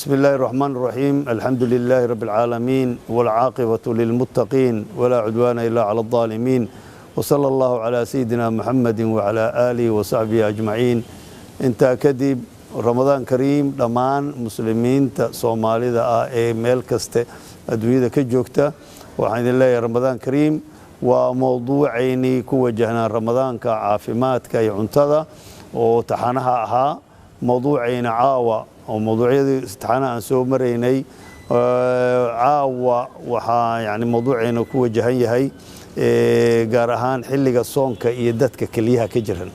بسم الله الرحمن الرحيم الحمد لله رب العالمين والعاقبة للمتقين ولا عدوان إلا على الظالمين وصلى الله على سيدنا محمد وعلى آله وصحبه أجمعين انت كدب رمضان كريم دمان مسلمين صومالي دا ميل كست أدوية كجوكتا وحين الله رمضان كريم وموضوعيني كوجهنا رمضان كعافمات كيعنتظى وتحنها أها موضوعين عاوة وموضوعي استحنا عن سو مريني عاوة وحا يعني موضوعين كوجهي هي جارهان حلقة الصونك يدتك كليها كجرن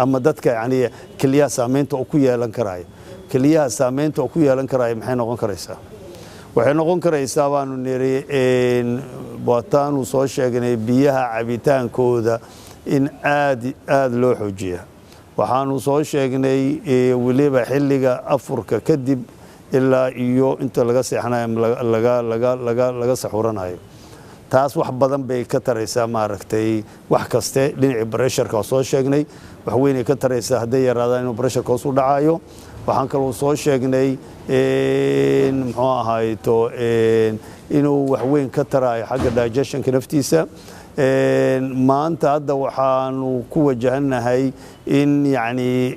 أما دتك يعني كليها سامنت أكويا لنكراي كليها سامنت أكويا لنكراي محين نقول كريسا وحين نقول كريسا وانو نري إن بوطان وصوش يعني بيها عبيتان كودا إن آد لو حجيه waxaanu soo sheegnay waliba xilliga afurka kadib ilaa iyo inta laga seexanayo laga saxuranayo taas wax badan bay ka taraysaa maaragtay wax kaste dhinaca pressure-ka soo sheegnay wax weyn ay ka taraysaa haday yaraadaan inuu pressure-ka soo dhacayo waxaan kaloo soo sheegnay muxuu ahayto inuu wax weyn ka tarayo xagga digestion-ka naftiisa maanta hadda waxaanu ku wajahanahay in yani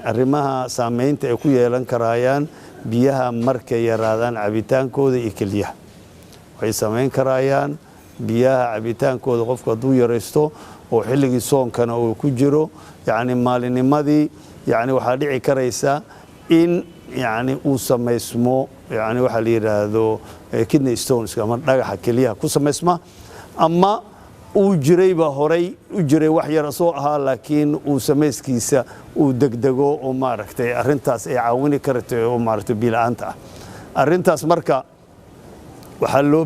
arrimaha saameynta ay ku yeelan karayaan biyaha markay yaraadaan cabitaankooda iyo keliyaha waxay saameyn karayaan biyaha cabitaankooda qofku hadduu yaraysto oo xilligii soonkana uu ku jiro yani maalinimadii yani waxaa dhici karaysa in yani uu samaysmo yani waxa la yiraahdo kidney stones ama dhagaxa keliyaha ku samaysma ama uu jirayba horay u jiray wax yar soo ahaa laakiin uu samayskiisa uu degdego oo maaragtay arintaas ay caawini karto oo maaragtay bilaanta arintaas marka waxa loo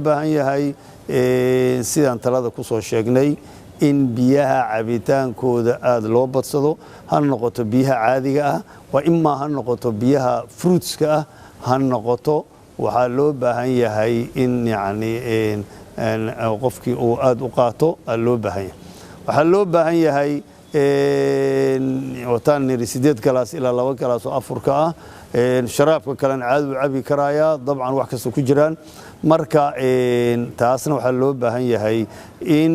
baahan yahay sidaan talada ku soo sheegnay in biyaha cabitaankooda aad loo badsado ha noqoto biyaha caadiga ah waa imma ha noqoto biyaha fruitska ah ha noqoto waxa loo baahan yahay in yani qofkii uu aad u qaato loo baahan yahay waxa loo baahan yahay wataan niri 8 galaas ilaa 2 galaas oo afurka ah sharaabka kale caadi u cabi karaya dabcan wax kasta ku jiraan marka taasna waxa loo baahan yahay in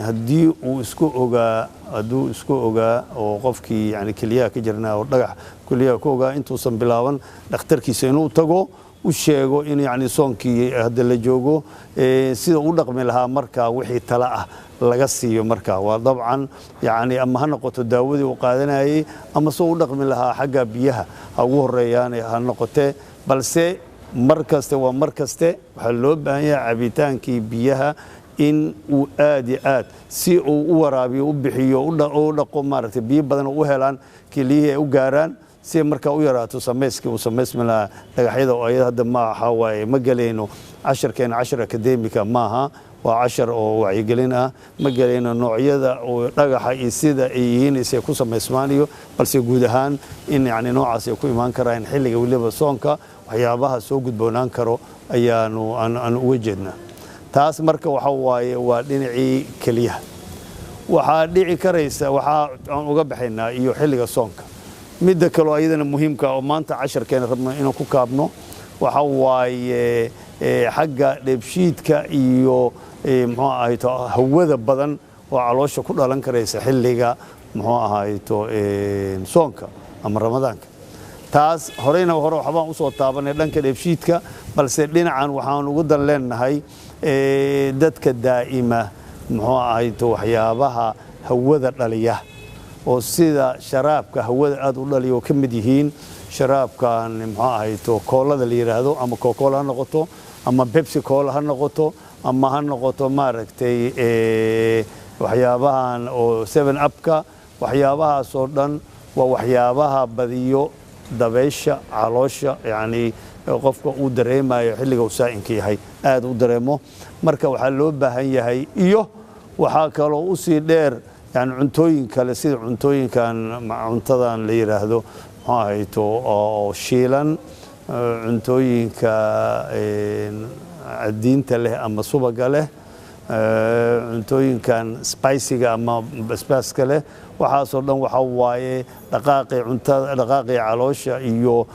haddii uu isku ogaa oo qofkii yani keliyaha ka jirnaa oo dhagax keliyaha ku ogaa intuusan bilaaban dhakhtarkiisa inuu tago u sheego in yani soonkii hadda la joogo sida u dhaqmi lahaa marka wixii tala ah laga siiyo marka waa dabcan yani ama ha noqoto daawadii uu qaadanayay ama soo u dhaqmi lahaa xagga biyaha ugu horeeyaan ha noqotee balse markaste waxa loo baahan yahay cabitaankii biyaha in uu aad iyo aad si uu u waraabiyo u bixiyo u dhaqo maaragtay biyo badan u helaan keliyihii ay u gaaraan si marka u yaraato samayskii uu samaysmala dhagaxyada oo ayada hadda ma aha waaye ma galayno casharkeena cashar akademika maaha waa cashar oo wacyigelin ah ma galayno noocyada oo dhagaxa iyo sida ay yihiin isay ku samaysmaaniyo balse guud ahaan in yani noocaas ay ku imaan karaan xilliga waliba soonka waxyaabaha soo gudboonaan karo ayaanu aan uga jeednaa taas marka waxa waaye waa dhinacii keliyaha waxaa dhici karaysa waxaa aan uga baxaynaa iyo xilliga soonka midda kale oo ayadana muhiimka oo maanta casharkeena rabno inaan ku kaabno waxa waaye xagga dheebshiidka iyo muxuu ahayto hawada badan oo caloosha ku dhalan karaysa xilliga muxuu ahayto soonka ama ramadaanka taas horeyna waxbaan usoo taabanay dhanka dheebshiidka balse dhinacan waxaan ugu dan leenahay dadka daa'ima muxuu ahayto waxyaabaha hawada dhaliya oo sida sharaabka hawada aad u dhaliyo ka mid yihiin sharaabkan muxuu ahayto koolada la yiraahdo ama coca-cola ha noqoto ama pepsi cola ha noqoto ama ha noqoto maaragtay waxyaabahan oo 7-up-ka waxyaabahaas oo dhan waa waxyaabaha badiyo dabeysha caloosha yani qofka uu dareemayo xilliga uu saa'inka yahay aad u dareemo marka waxa loo baahan yahay iyo waxa kale oo sii dheer يعني cuntooyin kale sida cuntooyinkan cuntadan la yiraahdo maxaa hayto oo shiilan cuntooyinka diinta leh ama subaga leh cuntooyinkan spiciga ama basbaaska leh waxaasoo dhan waxa waaye dhaqaaqii cuntada dhaqaaqii caloosha iyo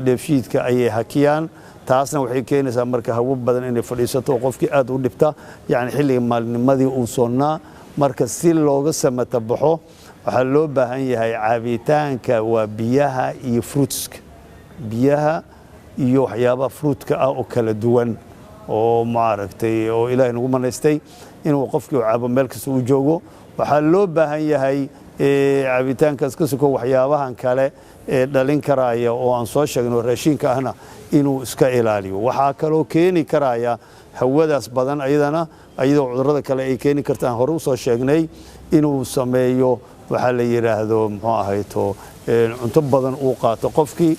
dheefshiidka ayay hakiyaan taasna waxay keenaysaa marka hawo badan inay fadhiisato qofkii aad u dhibta yani xilliga maalinimadii uu soonnaa marka si looga samata baxo waxaa loo baahan yahay caabitaanka waa biyaha iyo fruitska biyaha iyo waxyaabaha fruitka ah oo kala duwan oo maaragtay oo ilaahay nagu manaystay inuu qofkii cabo meel kasta uu joogo waxaa loo baahan yahay caabitaankaas ka soko waxyaabahan kale ee dhalin karaya oo aan soo sheegno raashinka ahna inuu iska ilaaliyo waxaa kaloo keeni karaya hawadaas badan ayadoo cudurrada kale ay keeni kartaan hore u soo sheegnay inuu sameeyo waxaa la yiraahdo muxuu ahayto cunto badan uu qaato qofkii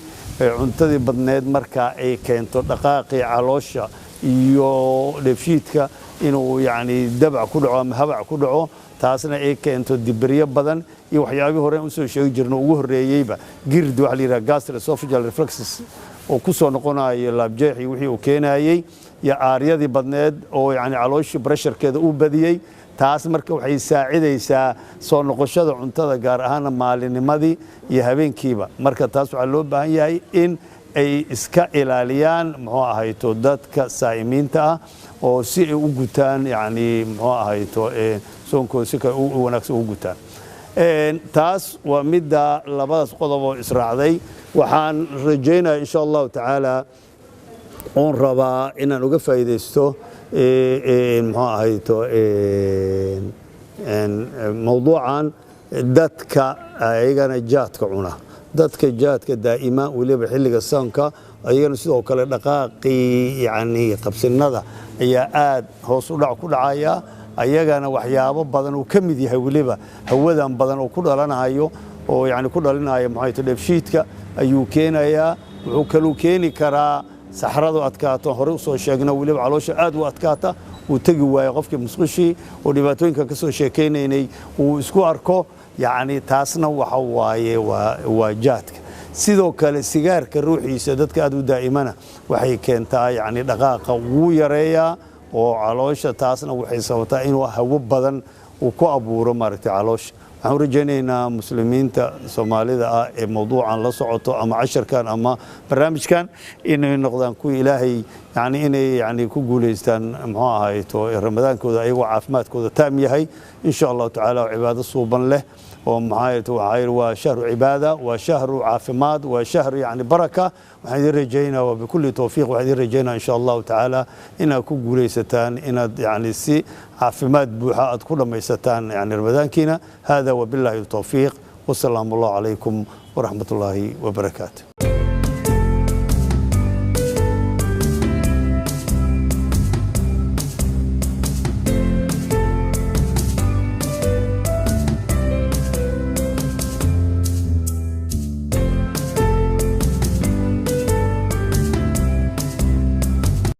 cuntadii badneed marka ay keento dhaqaaqii caloosha iyo dheefshiidka inuu yani dabac ku dhaco ama habac ku dhaco taasna ay keento dibriyo badan iyo waxyaabihii hore u soo sheegi jirno ugu horeeyayba gird waxa la yiraahdo gastroesophageal reflexes oo ku soo noqonayo laabjeexi wixii uu keenayay iyo aaryadii badneed oo yani calooshii pressurekeeda uu badiyay taas marka waxay saacidaysaa soo noqoshada cuntada gaar ahaan maalinimadii iyo habeenkiiba marka taas waxaa loo baahan yahay in ay iska ilaaliyaan muxuu ahayto dadka saa'imiinta ah oo si ay u gutaan yani muxuu ahayto soonkooda si kale u wanaagsan u gutaan taas waa midda labadaas qodob oo israacday waxaan rajaynayaa insha allahu tacaala oon rabaa inaan uga faa'iidaysto muxuu ahayto mawduucan dadka ayagana jaadka cuna dadka jaadka daa'ima waliba xilliga soonka ayagana sidoo kale dhaqaaqii yani qabsinada ayaa aad hoos u dhac ku dhacaya ayagana waxyaabo badan uu ka mid yahay waliba hawadan badan oo ku dhalanayo oo yani ku dhalinayo maxay dheefshiidka ayuu keenayaa wuxuu kaloo keeni karaa saxradu adkaato hore u soo sheegna waliba caloosha aad u adkaata uu tagi waayo qofkii musqushii oo dhibaatooyinka ka soo sheekaynaynay uu isku arko yani taasna waxa waaye waa jaadka sidoo kale sigaarka ruuxiisa dadka aad u daa'imana waxay keentaa yani dhaqaaqa wuu yareeyaa oo caloosha taasna waxay sababtaa inuu hawo badan uu ku abuuro maaragtay caloosha waxaan rajaynaynaa muslimiinta soomaalida ah ee mawduucan la socoto ama casharkan ama barnaamijkan inay noqdaan kuwii ilaahay yani inay yani ku guulaystaan muxuu ahayto ramadaankooda ayagoo caafimaadkooda taam yahay insha allahu tacaala oo cibaado suuban leh waa shahru cibaada waa shahru caafimaad waa shahru yani baraka waxaan idin rajaynaa waa bikulli tawfiiq waxaan idin rajaynaa insha allahu tacaala inaad ku guulaysataan inaad yani si caafimaad buuxa aad ku dhammaysataan yani ramadaankiina hada wabillahi tawfiiq wasalaamu allahu calaykum waraxmat ullaahi wabarakaatu